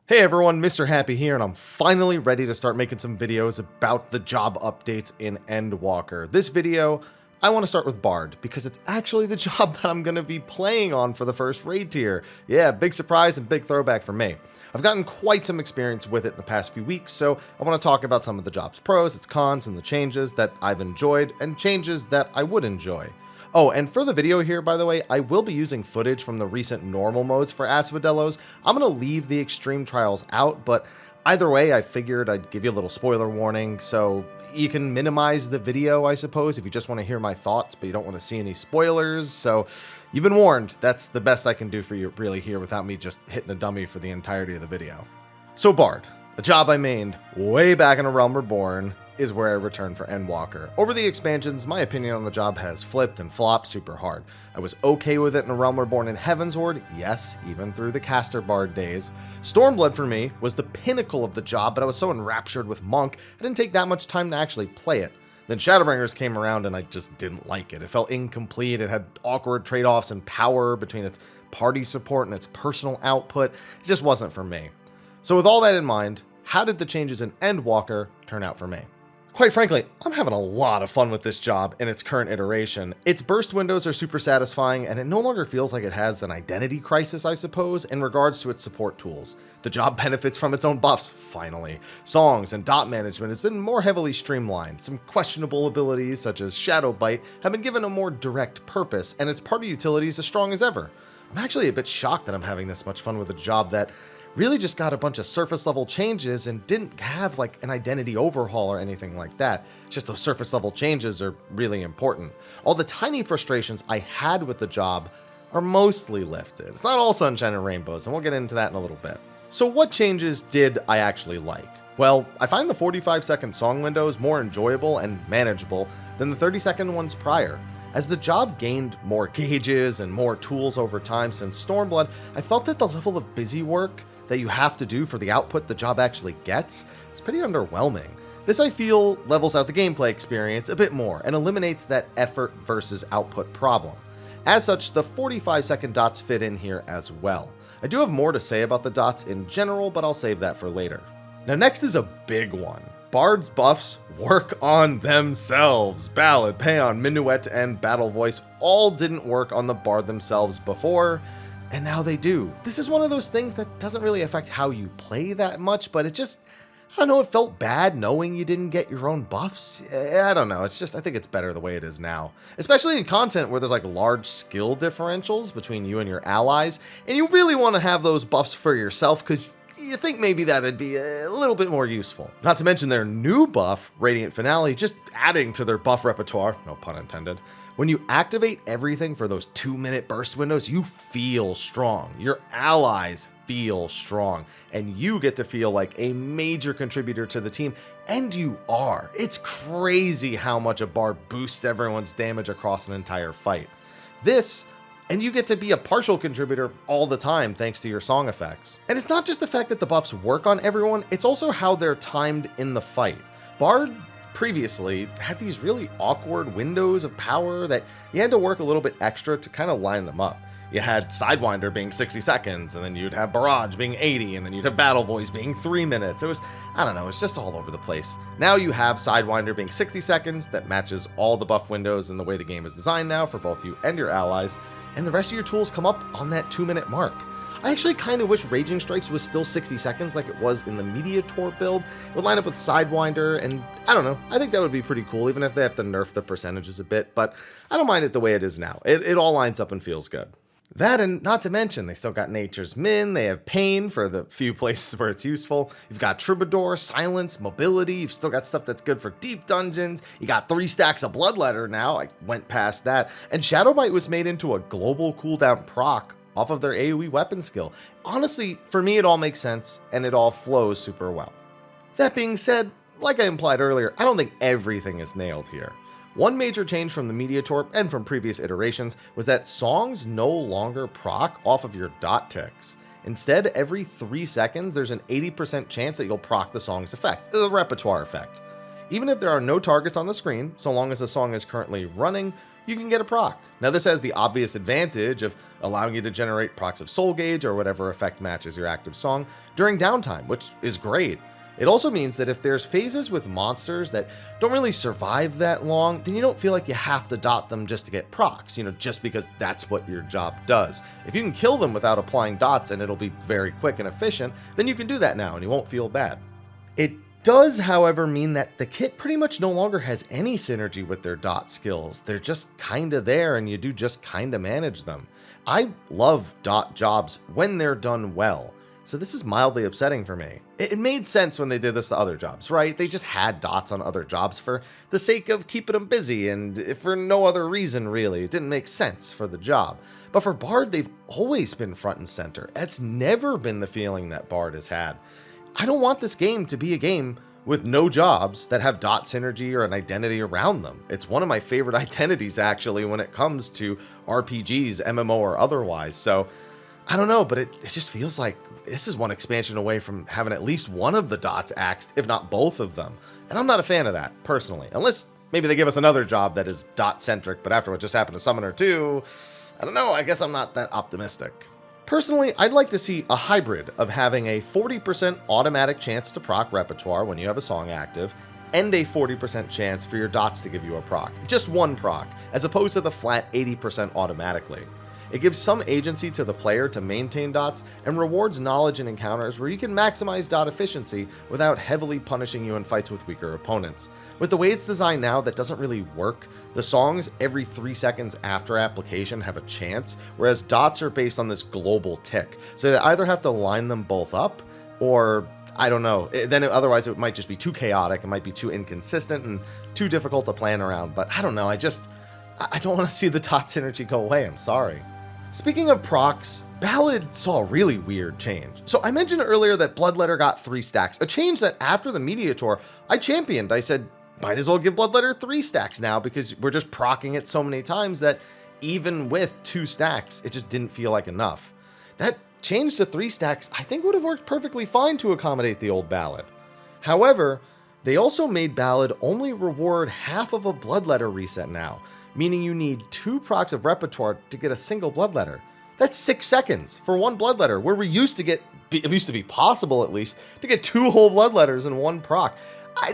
Hey everyone, Mr. Happy here, and I'm finally ready to start making some videos about the job updates in Endwalker. This video, I want to start with Bard, because it's actually the job that I'm going to be playing on for the first raid tier. Yeah, big surprise and big throwback for me. I've gotten quite some experience with it in the past few weeks, so I want to talk about some of the job's pros, its cons, and the changes that I've enjoyed, and changes that I would enjoy. Oh, and for the video here, by the way, I will be using footage from the recent normal modes for Asphodelos. I'm going to leave the extreme trials out, but either way, I figured I'd give you a little spoiler warning, so you can minimize the video, I suppose, if you just want to hear my thoughts, but you don't want to see any spoilers. So you've been warned. That's the best I can do for you really here without me just hitting a dummy for the entirety of the video. So Bard, a job I mained way back in A Realm Reborn, is where I return for Endwalker. Over the expansions, my opinion on the job has flipped and flopped super hard. I was okay with it in A Realm Reborn and Heavensward, yes, even through the Caster Bard days. Stormblood for me was the pinnacle of the job, but I was so enraptured with Monk, I didn't take that much time to actually play it. Then Shadowbringers came around and I just didn't like it. It felt incomplete, it had awkward trade-offs in power between its party support and its personal output. It just wasn't for me. So with all that in mind, how did the changes in Endwalker turn out for me? Quite frankly, I'm having a lot of fun with this job in its current iteration. Its burst windows are super satisfying, and it no longer feels like it has an identity crisis, I suppose, in regards to its support tools. The job benefits from its own buffs, finally. Songs and dot management has been more heavily streamlined. Some questionable abilities, such as Shadow Bite, have been given a more direct purpose, and its party utility is as strong as ever. I'm actually a bit shocked that I'm having this much fun with a job that really just got a bunch of surface level changes and didn't have like an identity overhaul or anything like that. It's just those surface level changes are really important. All the tiny frustrations I had with the job are mostly lifted. It's not all sunshine and rainbows, and we'll get into that in a little bit. So what changes did I actually like? Well, I find the 45-second song windows more enjoyable and manageable than the 30-second ones prior. As the job gained more gauges and more tools over time since Stormblood, I felt that the level of busy work that you have to do for the output the job actually gets is pretty underwhelming. This, I feel, levels out the gameplay experience a bit more and eliminates that effort versus output problem. As such, the 45-second dots fit in here as well. I do have more to say about the dots in general, but I'll save that for later. Now next is a big one. Bard's buffs work on themselves. Ballad, Paeon, Minuet, and Battle Voice all didn't work on the Bard themselves before, and now they do. This is one of those things that doesn't really affect how you play that much, but it just, I don't know, it felt bad knowing you didn't get your own buffs. I don't know, it's just, I think it's better the way it is now. Especially in content where there's like large skill differentials between you and your allies, and you really want to have those buffs for yourself because you think maybe that'd be a little bit more useful. Not to mention their new buff, Radiant Finale, just adding to their buff repertoire, no pun intended. When you activate everything for those 2-minute burst windows, you feel strong. Your allies feel strong, and you get to feel like a major contributor to the team, and you are. It's crazy how much a Bard boosts everyone's damage across an entire fight. And you get to be a partial contributor all the time thanks to your song effects. And it's not just the fact that the buffs work on everyone, it's also how they're timed in the fight. Bard previously had these really awkward windows of power that you had to work a little bit extra to kind of line them up. You had Sidewinder being 60 seconds, and then you'd have Barrage being 80, and then you'd have Battle Voice being 3 minutes. It was, I don't know, it's just all over the place. Now you have Sidewinder being 60 seconds that matches all the buff windows and the way the game is designed now for both you and your allies, and the rest of your tools come up on that 2-minute mark. I actually kind of wish Raging Strikes was still 60 seconds like it was in the Mediator build. It would line up with Sidewinder, and I don't know, I think that would be pretty cool, even if they have to nerf the percentages a bit, but I don't mind it the way it is now. It all lines up and feels good. That, and not to mention, they still got Nature's Min, they have Pain for the few places where it's useful. You've got Troubadour, Silence, Mobility, you've still got stuff that's good for deep dungeons. You got 3 stacks of Bloodletter now, I went past that. And Shadowbite was made into a global cooldown proc off of their AoE weapon skill. Honestly, for me it all makes sense, and it all flows super well. That being said, like I implied earlier, I don't think everything is nailed here. One major change from the Mediator and from previous iterations was that songs no longer proc off of your dot ticks. Instead, every 3 seconds, there's an 80% chance that you'll proc the song's effect, the repertoire effect. Even if there are no targets on the screen, so long as the song is currently running, you can get a proc. Now this has the obvious advantage of allowing you to generate procs of Soul Gauge or whatever effect matches your active song during downtime, which is great. It also means that if there's phases with monsters that don't really survive that long, then you don't feel like you have to dot them just to get procs, just because that's what your job does. If you can kill them without applying dots and it'll be very quick and efficient, then you can do that now and you won't feel bad. It does, however, mean that the kit pretty much no longer has any synergy with their dot skills. They're just kinda there and you do just kinda manage them. I love dot jobs when they're done well. So this is mildly upsetting for me. It made sense when they did this to other jobs, right? They just had dots on other jobs for the sake of keeping them busy and for no other reason really. It didn't make sense for the job. But for Bard, they've always been front and center. It's never been the feeling that Bard has had. I don't want this game to be a game with no jobs that have dot synergy or an identity around them. It's one of my favorite identities actually when it comes to RPGs, MMO or otherwise. So I don't know, but it just feels like this is one expansion away from having at least one of the dots axed, if not both of them. And I'm not a fan of that, personally. Unless maybe they give us another job that is dot-centric, but after what just happened to Summoner 2, I don't know, I guess I'm not that optimistic. Personally, I'd like to see a hybrid of having a 40% automatic chance to proc repertoire when you have a song active, and a 40% chance for your dots to give you a proc. Just one proc, as opposed to the flat 80% automatically. It gives some agency to the player to maintain dots and rewards knowledge in encounters where you can maximize dot efficiency without heavily punishing you in fights with weaker opponents. With the way it's designed now, that doesn't really work. The songs every 3 seconds after application have a chance, whereas dots are based on this global tick. So they either have to line them both up or I don't know. Otherwise it might just be too chaotic. It might be too inconsistent and too difficult to plan around. But I don't know. I don't want to see the dot synergy go away. I'm sorry. Speaking of procs, Ballad saw a really weird change. So I mentioned earlier that Bloodletter got 3 stacks, a change that after the Media Tour, I championed. I said, might as well give Bloodletter 3 stacks now because we're just procking it so many times that even with 2 stacks, it just didn't feel like enough. That change to 3 stacks, I think would have worked perfectly fine to accommodate the old Ballad. However, they also made Ballad only reward half of a Bloodletter reset now, meaning you need 2 procs of repertoire to get a single Bloodletter. That's 6 seconds for 1 Bloodletter, where it used to be possible at least, to get 2 whole Bloodletters in 1 proc.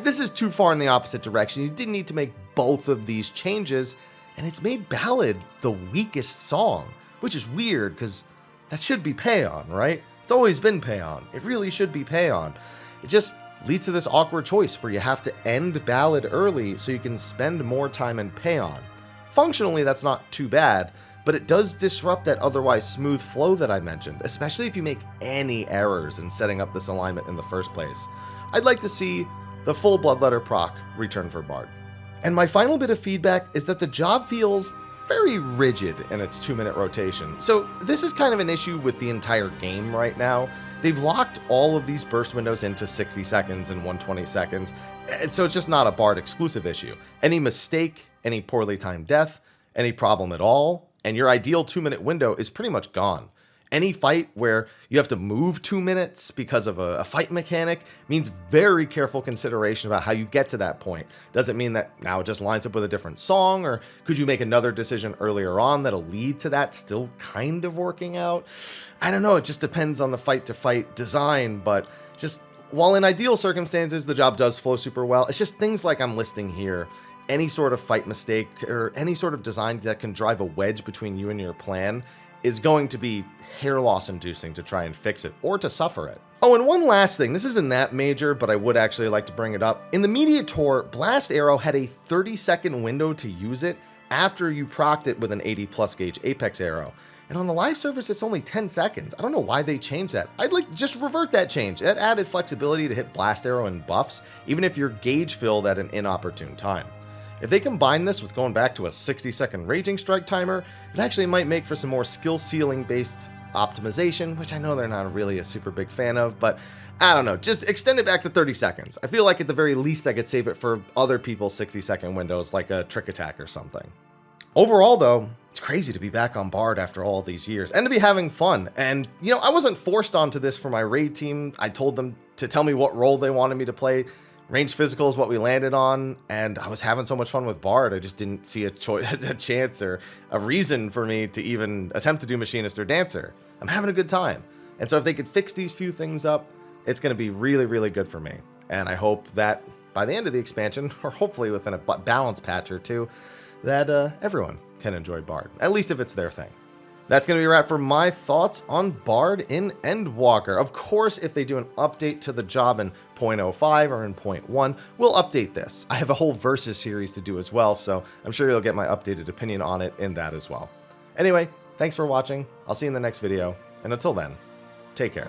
This is too far in the opposite direction. You didn't need to make both of these changes, and it's made Ballad the weakest song, which is weird because that should be Payon, right? It's always been Payon. It really should be Payon. It just leads to this awkward choice where you have to end Ballad early so you can spend more time in Payon. Functionally, that's not too bad, but it does disrupt that otherwise smooth flow that I mentioned, especially if you make any errors in setting up this alignment in the first place. I'd like to see the full Bloodletter proc return for Bard. And my final bit of feedback is that the job feels very rigid in its 2-minute rotation. So this is kind of an issue with the entire game right now. They've locked all of these burst windows into 60 seconds and 120 seconds, and so it's just not a Bard exclusive issue. Any mistake, any poorly timed death, any problem at all, and your ideal 2-minute window is pretty much gone. Any fight where you have to move 2 minutes because of a fight mechanic means very careful consideration about how you get to that point. Does it mean that now it just lines up with a different song, or could you make another decision earlier on that'll lead to that still kind of working out? I don't know, it just depends on the fight-to-fight design, but just while in ideal circumstances the job does flow super well, it's just things like I'm listing here. Any sort of fight mistake or any sort of design that can drive a wedge between you and your plan is going to be hair loss inducing to try and fix it or to suffer it. Oh, and one last thing, this isn't that major, but I would actually like to bring it up. In the Media Tour, Blast Arrow had a 30-second window to use it after you procced it with an 80+ gauge Apex Arrow. And on the live service, it's only 10 seconds. I don't know why they changed that. I'd like to just revert that change. That added flexibility to hit Blast Arrow and buffs, even if you're gauge filled at an inopportune time. If they combine this with going back to a 60-second Raging Strike timer, it actually might make for some more skill ceiling based optimization, which I know they're not really a super big fan of, but I don't know, just extend it back to 30 seconds. I feel like at the very least I could save it for other people's 60-second windows like a Trick Attack or something. Overall though, it's crazy to be back on Bard after all these years and to be having fun. And I wasn't forced onto this for my raid team. I told them to tell me what role they wanted me to play. Range physical is what we landed on, and I was having so much fun with Bard, I just didn't see a chance or a reason for me to even attempt to do Machinist or Dancer. I'm having a good time. And so if they could fix these few things up, it's going to be really, really good for me. And I hope that by the end of the expansion, or hopefully within a balance patch or two, that everyone can enjoy Bard, at least if it's their thing. That's going to be a wrap for my thoughts on Bard in Endwalker. Of course, if they do an update to the job in 0.05 or in 0.1, we'll update this. I have a whole Versus series to do as well, so I'm sure you'll get my updated opinion on it in that as well. Anyway, thanks for watching. I'll see you in the next video, and until then, take care.